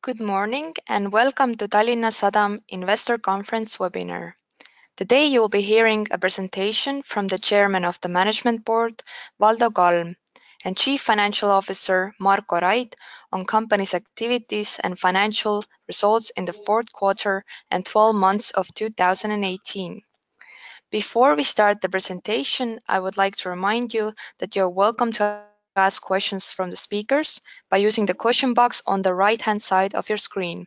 Good morning and welcome to Tallinna Sadam Investor Conference webinar. Today you will be hearing a presentation from the Chairman of the Management Board, Valdo Kalm, and Chief Financial Officer, Marko Raid, on company's activities and financial results in the fourth quarter and 12 months of 2018. Before we start the presentation, I would like to remind you that you're welcome to ask questions from the speakers by using the question box on the right-hand side of your screen.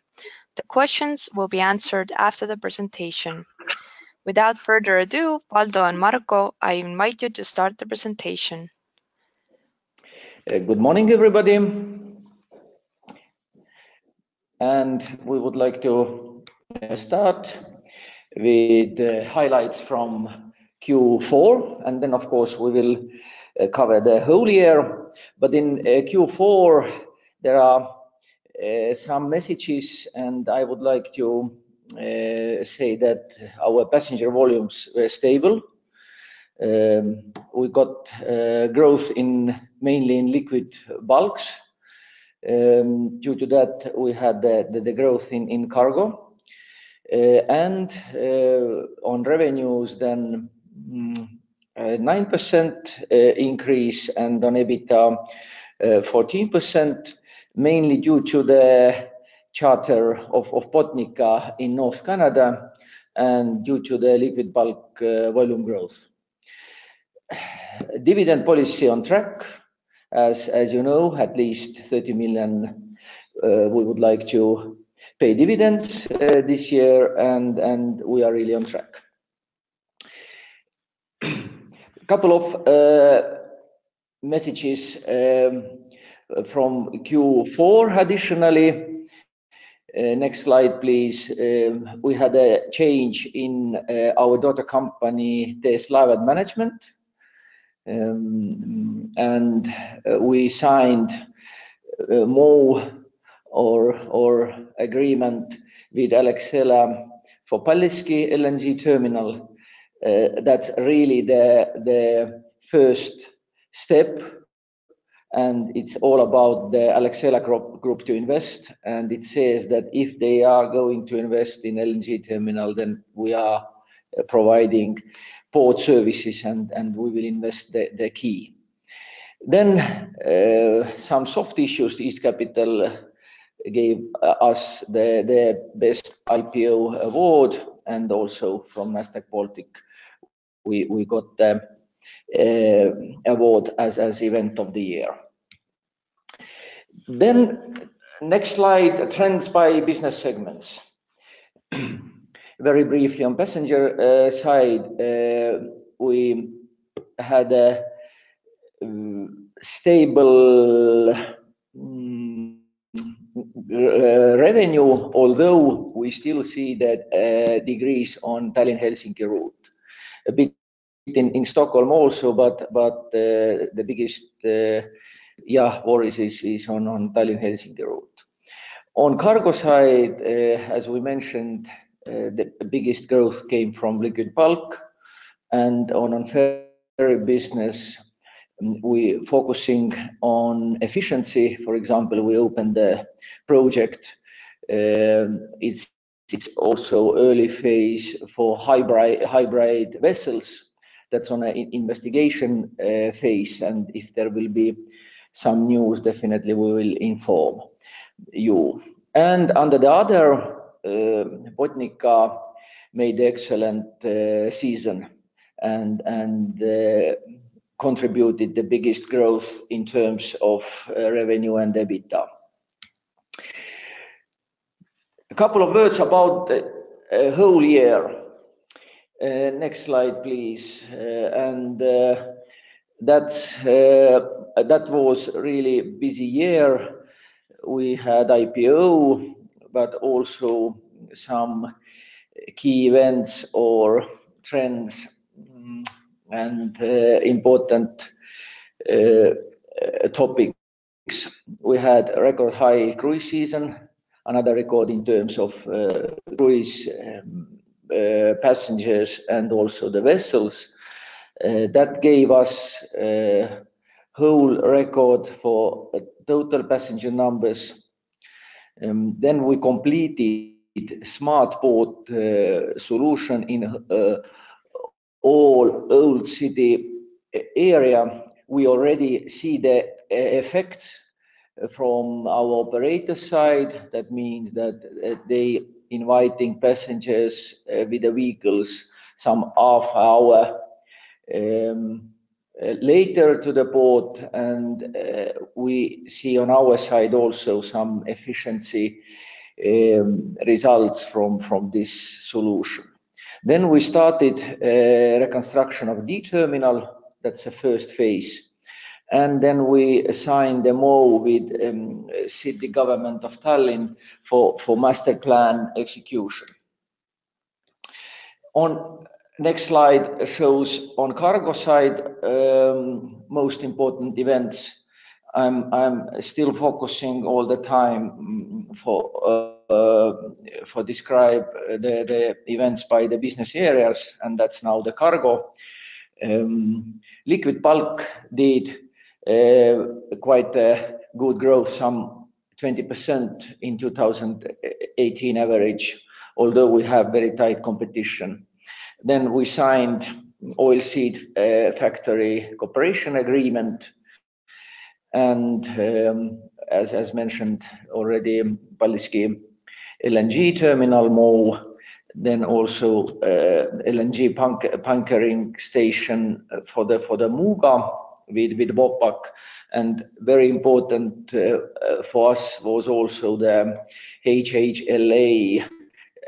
The questions will be answered after the presentation. Without further ado, Valdo and Marko, I invite you to start the presentation. Good morning, everybody. And we would like to start with the highlights from Q4, and then of course we will cover the whole year. But in Q4 there are some messages, and I would like to say that our passenger volumes were stable. We got growth mainly in liquid bulks. Due to that, we had the growth in cargo. And on revenues, then 9% increase, and on EBITDA 14%, mainly due to the charter of Botnica in North Canada and due to the liquid bulk volume growth. Dividend policy on track, as you know, at least 30 million we would like to pay dividends this year, and we are really on track. A couple of messages from Q4 additionally. Next slide, please. We had a change in our daughter company, TS Laevad Management, and we signed more or agreement with Alexela for Paldiski LNG terminal. That's really the first step, and it's all about the Alexela group to invest. And it says that if they are going to invest in LNG terminal, then we are providing port services, and we will invest the key. Then some soft issues. East Capital gave us the best IPO award, and also from Nasdaq Baltic we got the award as event of the year. Then next slide, trends by business segments. Very briefly on passenger side, we had a stable revenue, although we still see that decrease on Tallinn-Helsinki route. A bit in Stockholm also, but the biggest worries is on Tallinn-Helsinki route. On cargo side, as we mentioned, the biggest growth came from liquid bulk, and on ferry business we focusing on efficiency. For example, we opened the project. It's also early phase for hybrid vessels. That's on an investigation phase, and if there will be some news, definitely we will inform you. And under the other, Botnica made excellent season and contributed the biggest growth in terms of revenue and EBITDA. A couple of words about the whole year. Next slide, please. And that was really busy year. We had IPO, but also some key events or trends and important topics. We had a record high cruise season, another record in terms of cruise passengers and also the vessels. That gave us whole record for total passenger numbers. Then we completed smart port solution in all old city area. We already see the effects from our operator side. That means that they inviting passengers with the vehicles some half hour later to the port, and we see on our side also some efficiency results from this solution. Then we started reconstruction of D terminal. That's the first phase. And then we signed the MoU with city government of Tallinn for master plan execution. On next slide shows on cargo side most important events. I'm still focusing all the time for describe the events by the business areas, and that's now the cargo. Liquid bulk did quite a good growth, some 20% in 2018 average, although we have very tight competition. Then we signed oilseed factory cooperation agreement, and as mentioned already, Paldiski LNG terminal MoU, then also LNG bunkering station for the Muuga with Vopak. And very important for us was also the HHLA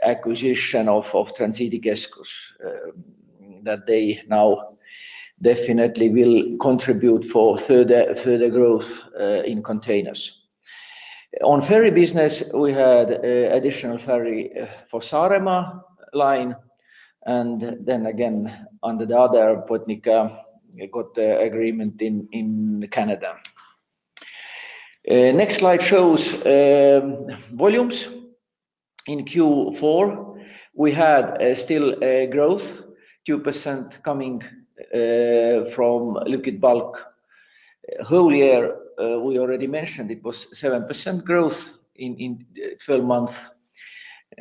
acquisition of Transiidikeskus, that they now definitely will contribute for further growth in containers. On ferry business, we had additional ferry for Saaremaa line, and then again under the other Botnica got the agreement in Canada. Next slide shows volumes. In Q4, we had still growth, 2% coming from liquid bulk. Whole year, we already mentioned it was 7% growth in 12 months.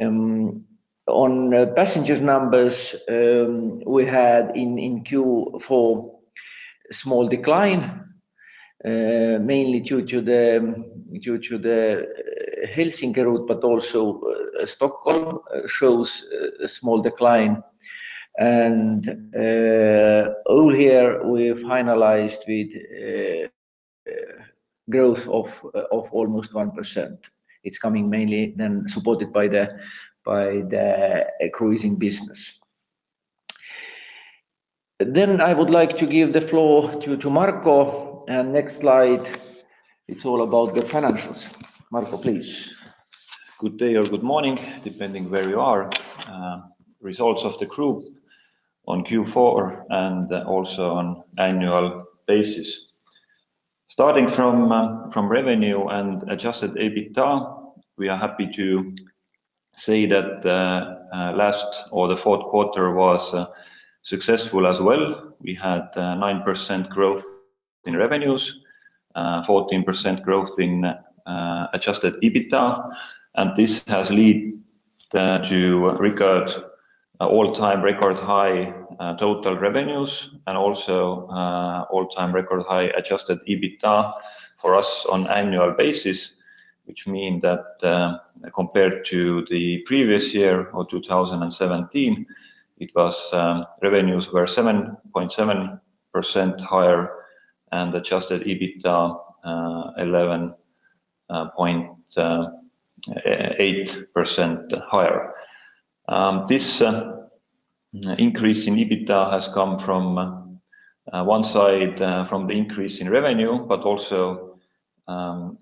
On passenger numbers, we had in Q4 a small decline, mainly due to the Helsinki route, but also Stockholm shows a small decline. And all here we finalized with growth of almost 1%. It's coming mainly then supported by the cruising business. Then I would like to give the floor to Marko, and next slide, it's all about the financials. Marko, please. Good day or good morning, depending where you are. Results of the group on Q4 and also on annual basis. Starting from revenue and adjusted EBITDA, we are happy to say that the fourth quarter was successful as well. We had 9% growth in revenues, 14% growth in adjusted EBITDA, and this has led to record all-time record high total revenues and also all-time record high adjusted EBITDA for us on annual basis, which means that compared to the previous year or 2017, it was revenues were 7.7% higher and adjusted EBITDA 11.8% higher. This increase in EBITDA has come from one side from the increase in revenue, but also,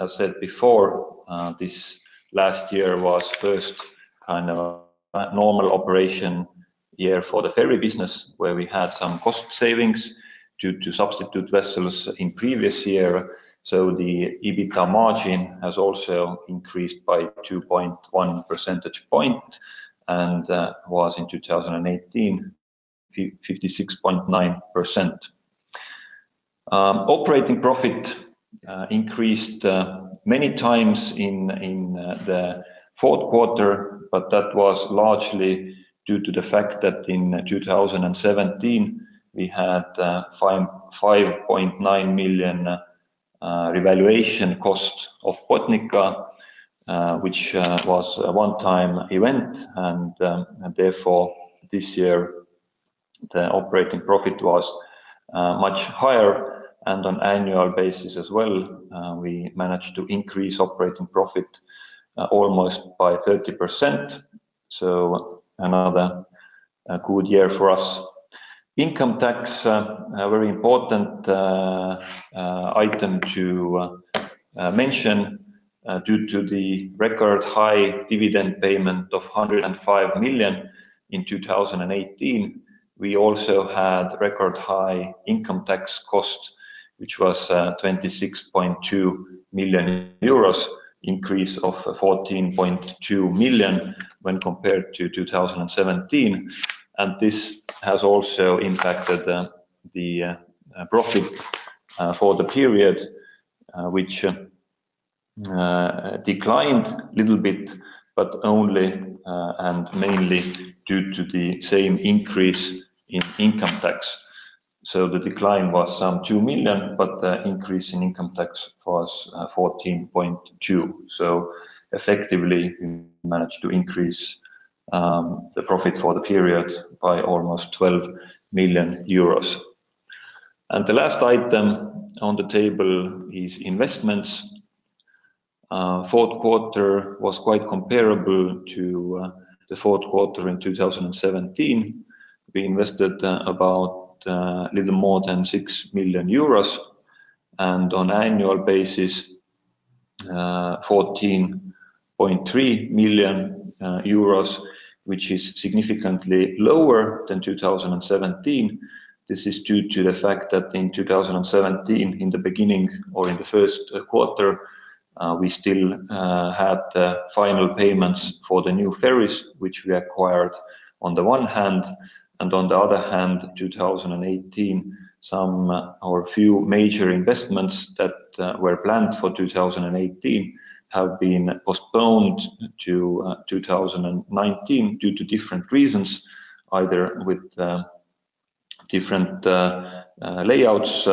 as said before, this last year was first kind of normal operation year for the ferry business, where we had some cost savings due to substitute vessels in previous year. So the EBITDA margin has also increased by 2.1 percentage point and was in 2018 56.9%. Operating profit increased many times in the fourth quarter, but that was largely due to the fact that in 2017 we had 5.9 million revaluation cost of Botnica, which was a one-time event, and therefore this year the operating profit was much higher, and on annual basis as well we managed to increase operating profit almost by 30%, so another good year for us. Income tax, a very important item to mention due to the record high dividend payment of 105 million in 2018. We also had record high income tax cost, which was 26.2 million euros, increase of 14.2 million when compared to 2017. And this has also impacted the profit for the period, which declined a little bit, but only and mainly due to the same increase in income tax. So the decline was some 2 million, but the increase in income tax was 14.2. So effectively, we managed to increase the profit for the period by almost 12 million euros. And the last item on the table is investments. Fourth quarter was quite comparable to the fourth quarter in 2017. We invested about a little more than 6 million euros, and on annual basis 14.3 million euros, which is significantly lower than 2017. This is due to the fact that in 2017, in the beginning or in the first quarter, we still had the final payments for the new ferries, which we acquired on the one hand, and on the other hand, 2018, some or few major investments that were planned for 2018 have been postponed to 2019 due to different reasons, either with different layouts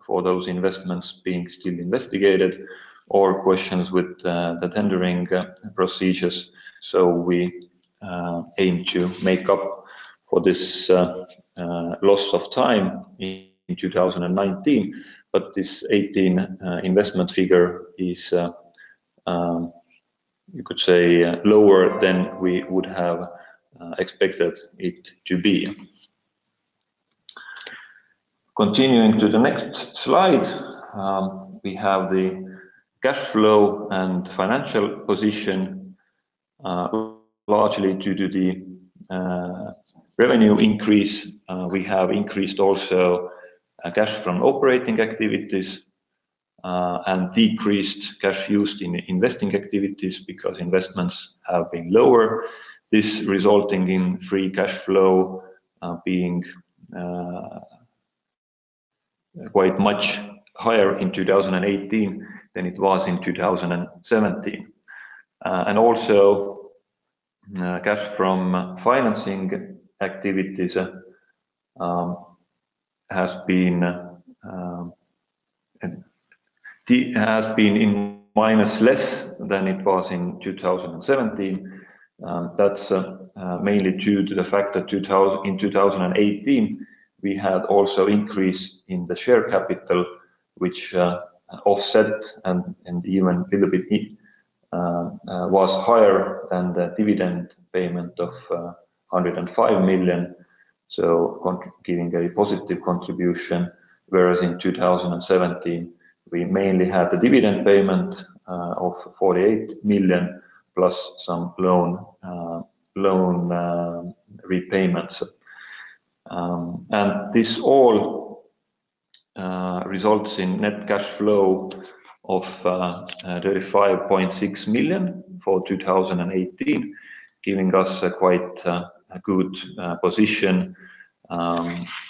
for those investments being still investigated, or questions with the tendering procedures. So we aim to make up for this loss of time in 2019, but this 18 investment figure is, you could say, lower than we would have expected it to be. Continuing to the next slide, we have the cash flow and financial position. Largely due to the revenue increase, we have increased also cash from operating activities and decreased cash used in investing activities because investments have been lower. This resulting in free cash flow being quite much higher in 2018 than it was in 2017. And also cash from financing activities has been in minus less than it was in 2017. That's mainly due to the fact that in 2018 we had also increase in the share capital, which offset and even a little bit was higher than the dividend payment of 105 million, so giving a positive contribution, whereas in 2017 we mainly had the dividend payment of 48 million plus some loan repayments. And this all results in net cash flow of 35.6 million for 2018, giving us a quite a good position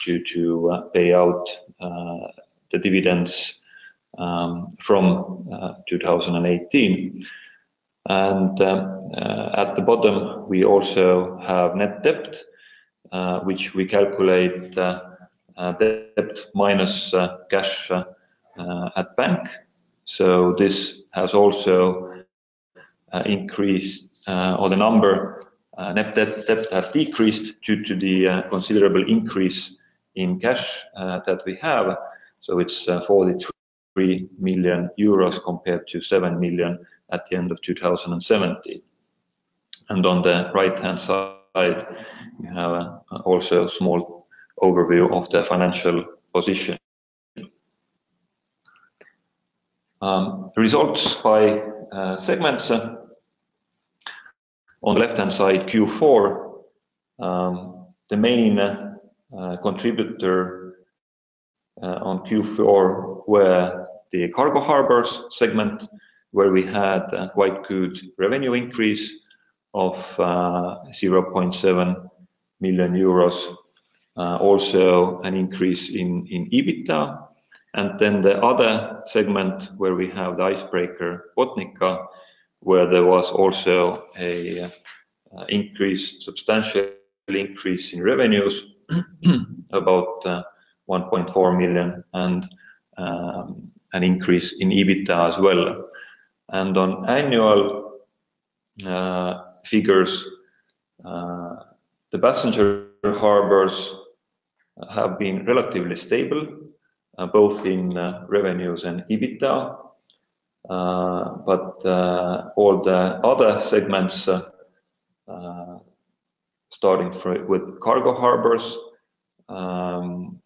to pay out the dividends from 2018. And at the bottom, we also have net debt, which we calculate debt minus cash at bank. So this has also increased, or the number net debt has decreased due to the considerable increase in cash that we have. So it's 43 million euros compared to 7 million at the end of 2017. And on the right-hand side, we have also a small overview of the financial position. Results by segments. On the left-hand side, Q4, the main contributor on Q4 were the cargo harbors segment, where we had a quite good revenue increase of 0.7 million euros, also an increase in EBITDA. And then the other segment where we have the icebreaker Botnica, where there was also a substantial increase in revenues, about 1.4 million, and an increase in EBITDA as well. And on annual figures, the passenger harbors have been relatively stable, both in revenues and EBITDA. But all the other segments, starting with cargo harbors,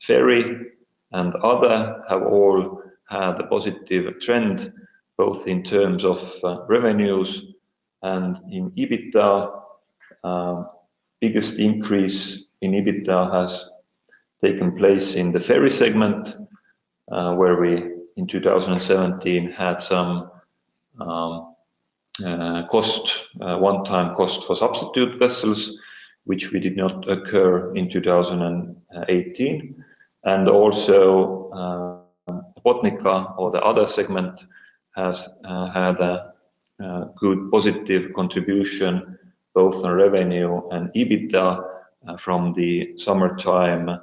ferry, and other, have all had a positive trend, both in terms of revenues and in EBITDA. Biggest increase in EBITDA has taken place in the ferry segment, where we in 2017 had some one-time cost for substitute vessels, which we did not occur in 2018. And also Botnica, or the other segment, has had a good positive contribution both on revenue and EBITDA from the summertime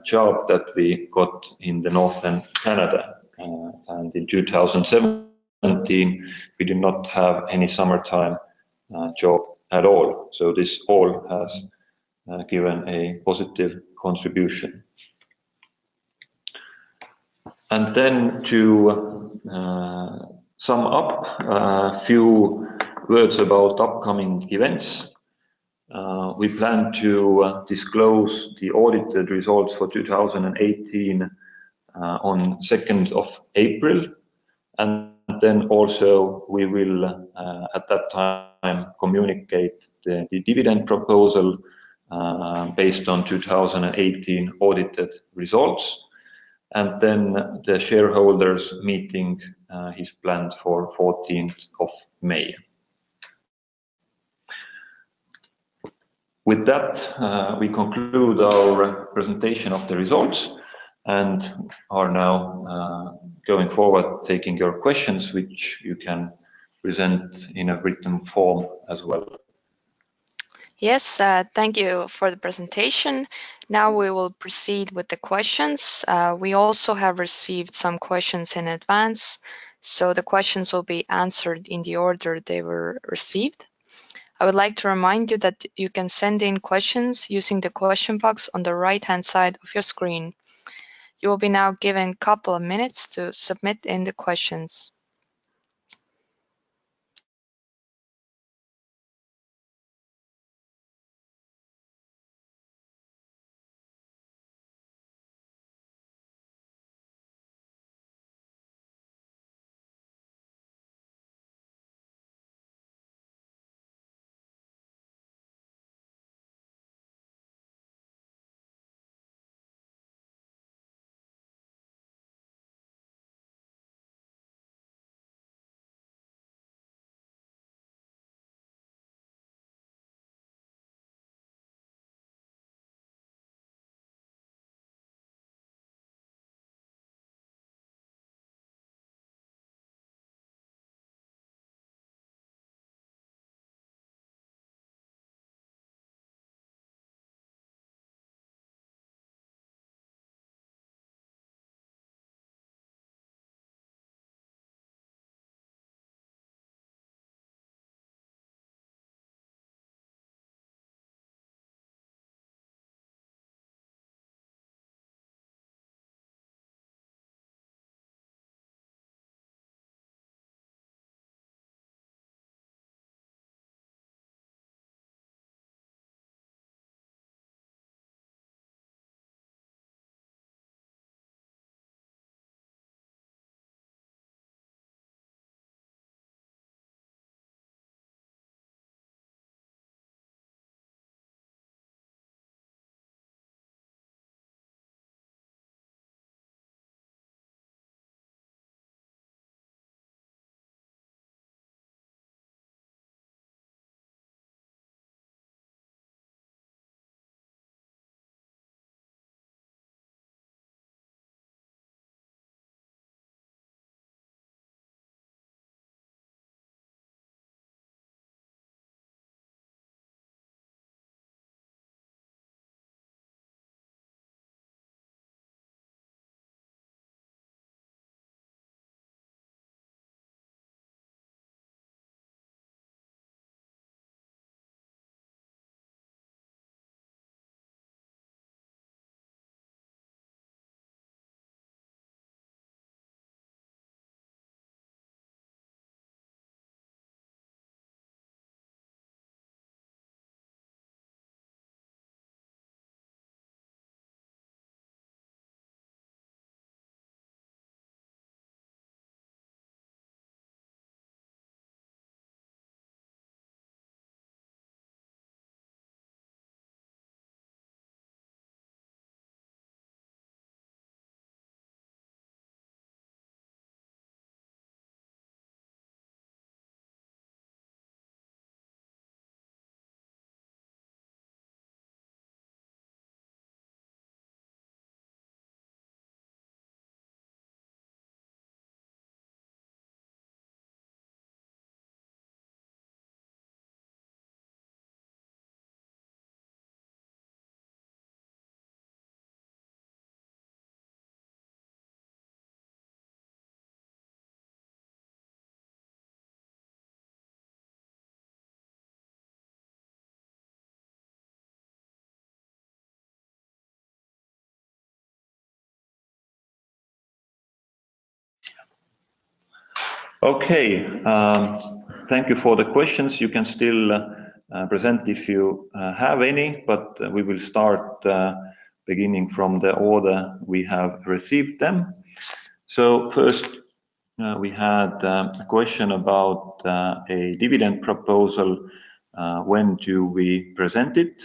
job that we got in the northern Canada. And in 2017, we did not have any summertime job at all. So this all has given a positive contribution. And then to sum up, a few words about upcoming events. We plan to disclose the audited results for 2018 on 2nd of April. And then also we will at that time communicate the dividend proposal based on 2018 audited results. And then the shareholders meeting is planned for 14th of May. With that, we conclude our presentation of the results and are now going forward taking your questions, which you can present in a written form as well. Yes, thank you for the presentation. Now we will proceed with the questions. We also have received some questions in advance, so the questions will be answered in the order they were received. I would like to remind you that you can send in questions using the question box on the right-hand side of your screen. You will be now given a couple of minutes to submit in the questions. Okay, thank you for the questions. You can still present if you have any, but we will start beginning from the order we have received them. So first, we had a question about a dividend proposal. When do we present it?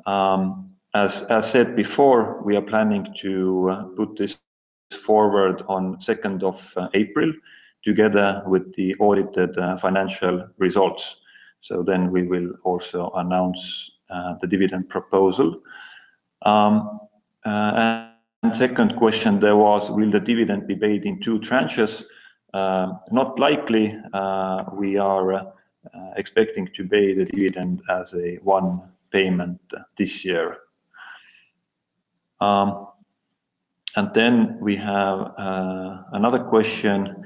As said before, we are planning to put this forward on 2nd of April, together with the audited financial results. So then we will also announce the dividend proposal. And second question there was, will the dividend be paid in 2 tranches? Not likely. We are expecting to pay the dividend as a one payment this year. And then we have another question,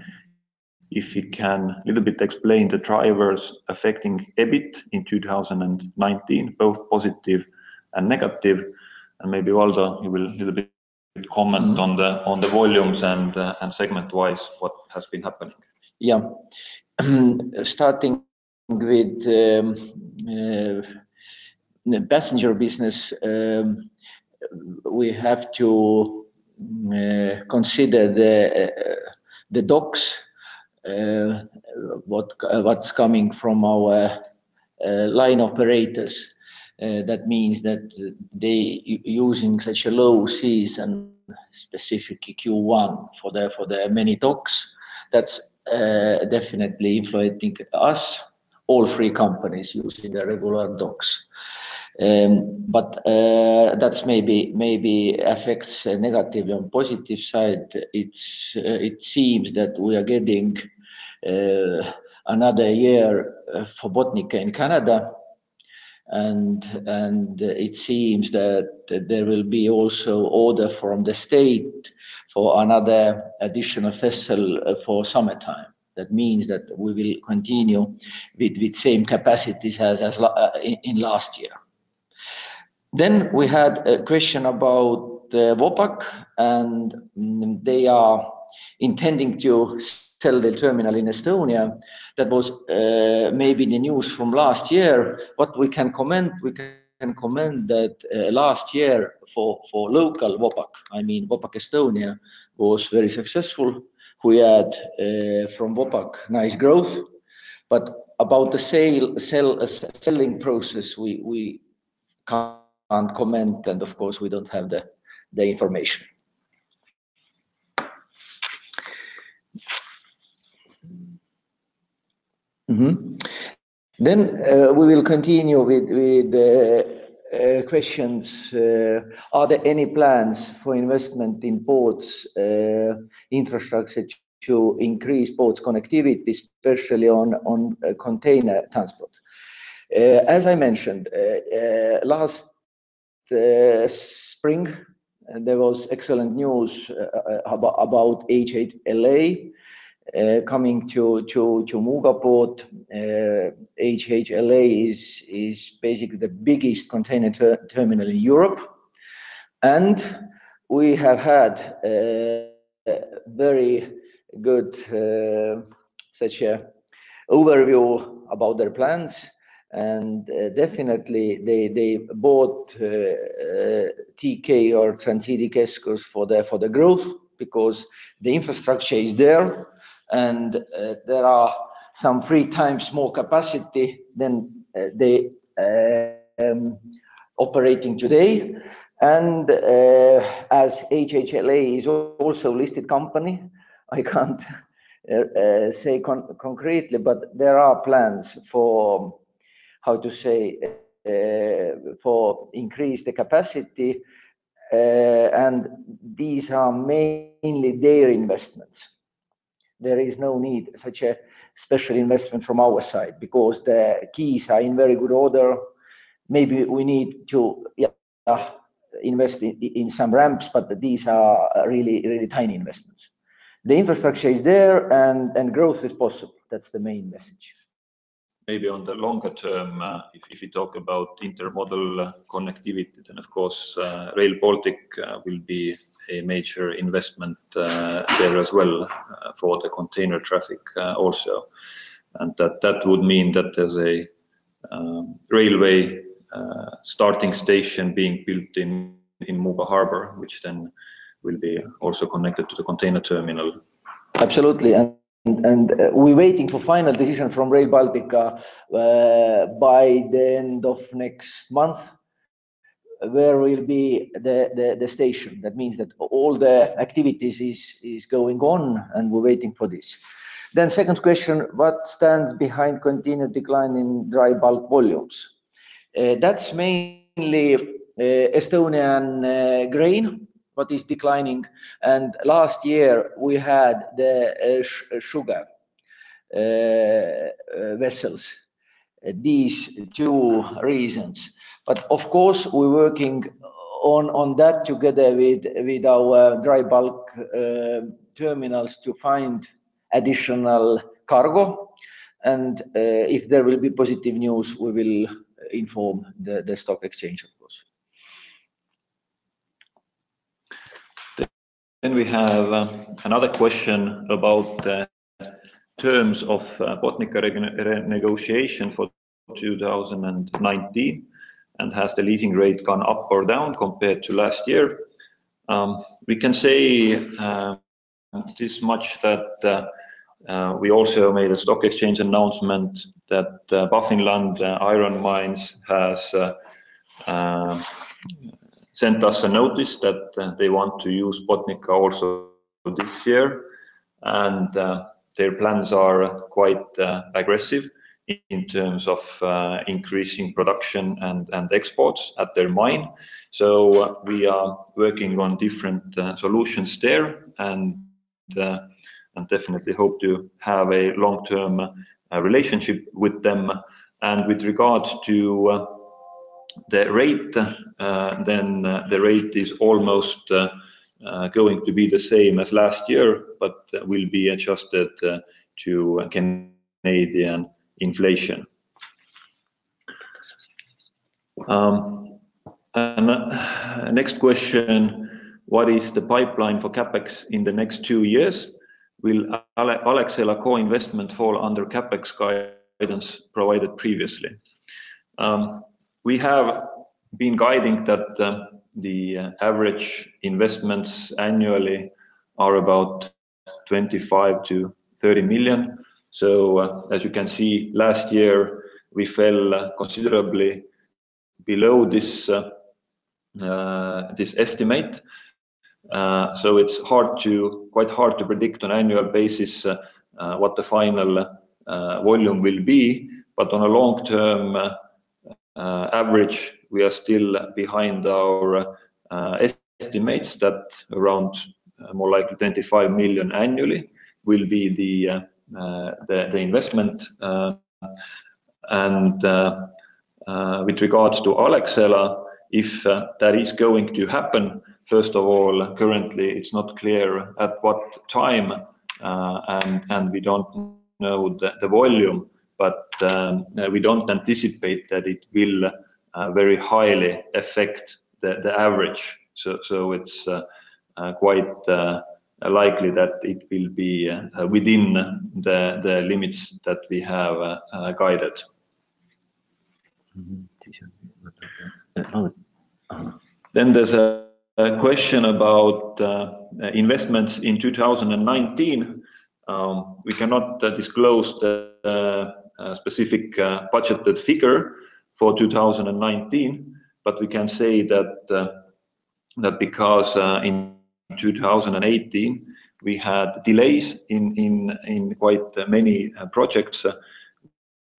if we can a little bit explain the drivers affecting EBIT in 2019, both positive and negative. And maybe Valdo, you will a little bit comment on the volumes and segment-wise what has been happening. Yeah, starting with the passenger business, we have to consider the docks, what's coming from our line operators. That means that they using such a low season, specifically Q1 for the many docks. That's definitely influencing us, all 3 companies using the regular docks. But that's maybe affects negatively. On positive side, it seems that we are getting another year for Botnica in Canada, and it seems that there will be also order from the state for another additional vessel for summertime. That means that we will continue with same capacities as in last year. Then we had a question about Vopak, and they are intending to sell the terminal in Estonia. That was maybe the news from last year. What we can comment, that last year for local Vopak, I mean Vopak Estonia, was very successful. We had from Vopak nice growth, but about the selling process, we can't comment, and of course we don't have the information. Then we will continue with questions. Are there any plans for investment in ports infrastructure to increase ports connectivity, especially on container transport? As I mentioned, last spring there was excellent news about HHLA coming to Muuga port. HHLA is basically the biggest container terminal in Europe, and we have had very good such a overview about their plans, and definitely they bought TK or Transidi Keskus for the growth, because the infrastructure is there, and there are some 3 times more capacity than they operating today. And as HHLA is also a listed company, I can't say concretely, but there are plans for, how to say, for increase the capacity, and these are mainly their investments. There is no need such a special investment from our side, because the keys are in very good order. Maybe we need to invest in some ramps, but these are really tiny investments. The infrastructure is there, and growth is possible. That's the main message. Maybe on the longer term, if you talk about intermodal connectivity, then of course Rail Baltic will be a major investment there as well for the container traffic also. And that would mean that there's a railway starting station being built in Muuga Harbor, which then will be also connected to the container terminal. Absolutely, and we're waiting for final decision from Rail Baltica by the end of next month, where will be the station. That means that all the activities is going on, and we're waiting for this. Then second question, what stands behind continued decline in dry bulk volumes? That's mainly Estonian grain, what is declining. And last year we had the sugar vessels. These two reasons. But of course, we're working on that together with our dry bulk terminals to find additional cargo. And if there will be positive news, we will inform the stock exchange, of course. Then we have another question about terms of Botnica renegotiation for 2019, and has the leasing rate gone up or down compared to last year? We can say this much, that we also made a stock exchange announcement that Baffinland Iron Mines has sent us a notice that they want to use Botnica also this year, and their plans are quite aggressive in terms of increasing production and exports at their mine. So we are working on different solutions there, and definitely hope to have a long-term relationship with them. And with regards to the rate, then the rate is almost going to be the same as last year, but will be adjusted to Canadian inflation. Next question, what is the pipeline for CapEx in the next 2 years? Will Alexela co-investment fall under CapEx guidance provided previously? We have been guiding that the average investments annually are about 25 to 30 million. So as you can see, last year we fell considerably below this this estimate. So it's quite hard to predict on annual basis what the final volume will be, but on a long-term average, we are still behind our estimates that around more likely 25 million annually will be the investment. And with regards to Alexela, if that is going to happen, first of all, currently it's not clear at what time, and we don't know the volume, but we don't anticipate that it will very highly affect the average. So it's quite likely that it will be within the limits that we have guided. Then there's a question about investments in 2019. We cannot disclose the specific budgeted figure for 2019, but we can say that because in 2018 we had delays in quite many projects,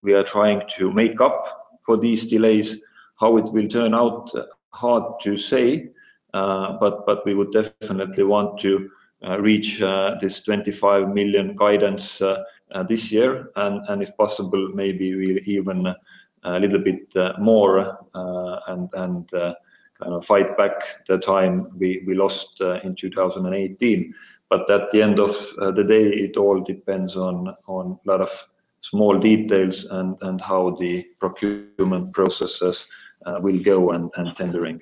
we are trying to make up for these delays. How it will turn out, hard to say, but we would definitely want to reach this 25 million guidance this year, and if possible, maybe we even a little bit more, and kind of fight back the time we lost in 2018. But at the end of the day, it all depends on a lot of small details and how the procurement processes will go and tendering.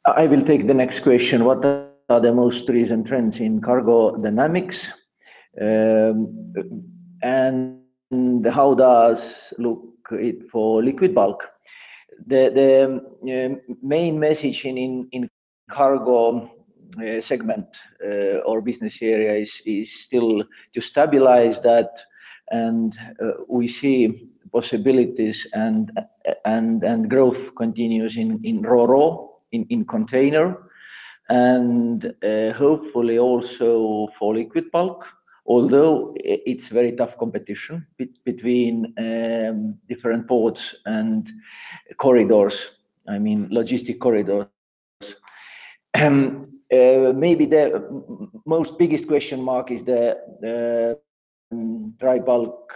I will take the next question. What are the most recent trends in cargo dynamics? And how does look it for liquid bulk? The main message in cargo segment or business area is still to stabilize that, and we see possibilities and growth continues in ro-ro, in container, and hopefully also for liquid bulk, although it's very tough competition between different ports and corridors, I mean logistic corridors. Maybe the most biggest question mark is the dry bulk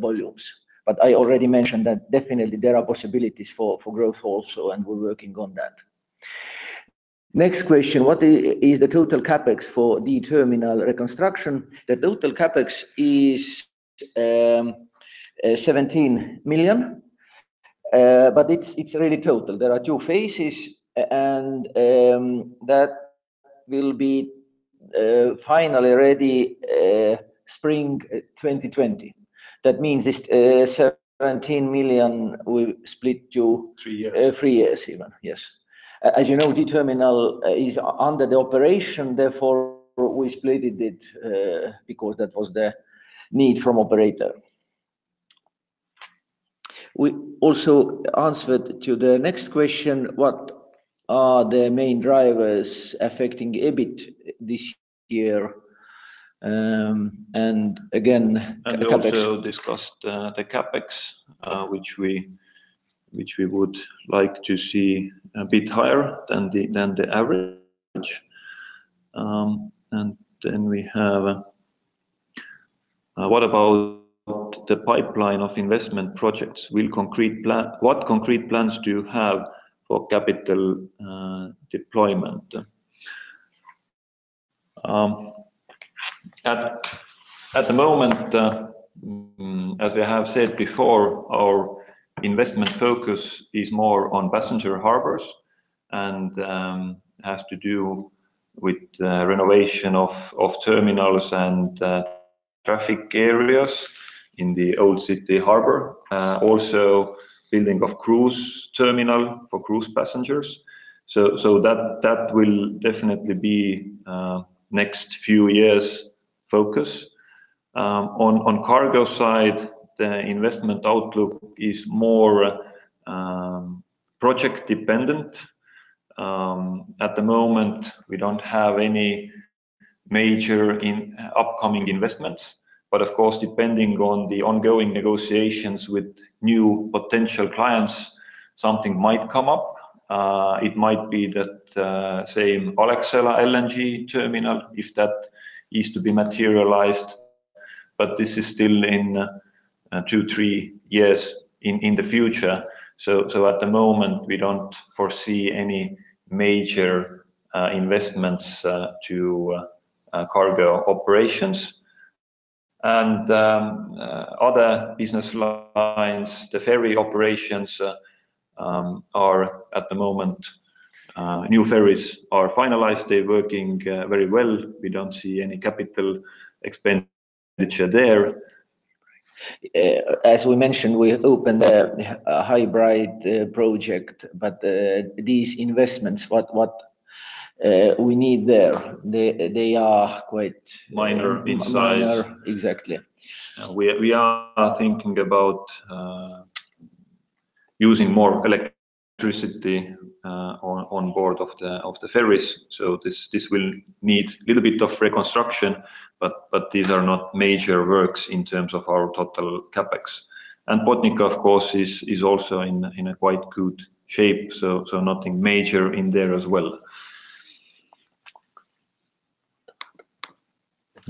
volumes. But I already mentioned that definitely there are possibilities for growth also, and we're working on that. Next question, what is the total capex for the terminal reconstruction? The total capex is 17 million, but it's really total. There are two phases, and that will be finally ready spring 2020. That means this 17 million will split to 3 years. 3 years even, yes. As you know, the terminal is under the operation, therefore we split it because that was the need from operator. We also answered to the next question, what are the main drivers affecting EBIT this year? And again, and we CapEx. also discussed the capex, which we would like to see a bit higher than the average. And then we have what about the pipeline of investment projects? What concrete plans do you have for capital deployment? At the moment, as we have said before, our investment focus is more on passenger harbors and has to do with renovation of terminals and traffic areas in the old city harbor. Also building of cruise terminal for cruise passengers. So that will definitely be next few years focus. On cargo side, the investment outlook is more project dependent. At the moment, we don't have any major upcoming investments, but of course, depending on the ongoing negotiations with new potential clients, something might come up. It might be that same Alexela LNG terminal, if that is to be materialized, but this is still in 2-3 years in the future. So at the moment, we don't foresee any major investments to cargo operations. And other business lines, the ferry operations are at the moment, new ferries are finalized, they're working very well. We don't see any capital expenditure there. As we mentioned, we opened a hybrid project, but these investments, what we need there, they are quite minor in size. Minor, exactly. We are thinking about using more electricity on board of the ferries. So this will need a little bit of reconstruction, but these are not major works in terms of our total capex. And Botnica, of course, is also in a quite good shape, so nothing major in there as well.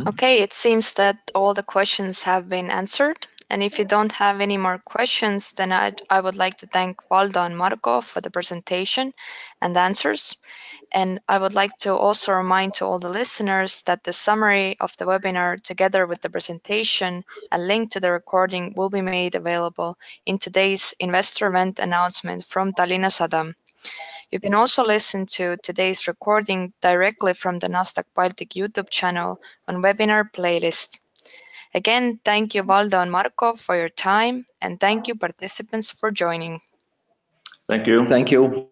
Okay, it seems that all the questions have been answered. And if you don't have any more questions, then I would like to thank Valdo and Marko for the presentation and answers. And I would like to also remind to all the listeners that the summary of the webinar, together with the presentation, a link to the recording will be made available in today's investor event announcement from Tallinna Sadam. You can also listen to today's recording directly from the Nasdaq Baltic YouTube channel on webinar playlist. Again, thank you Valdo and Marko for your time, and thank you participants for joining. Thank you. Thank you.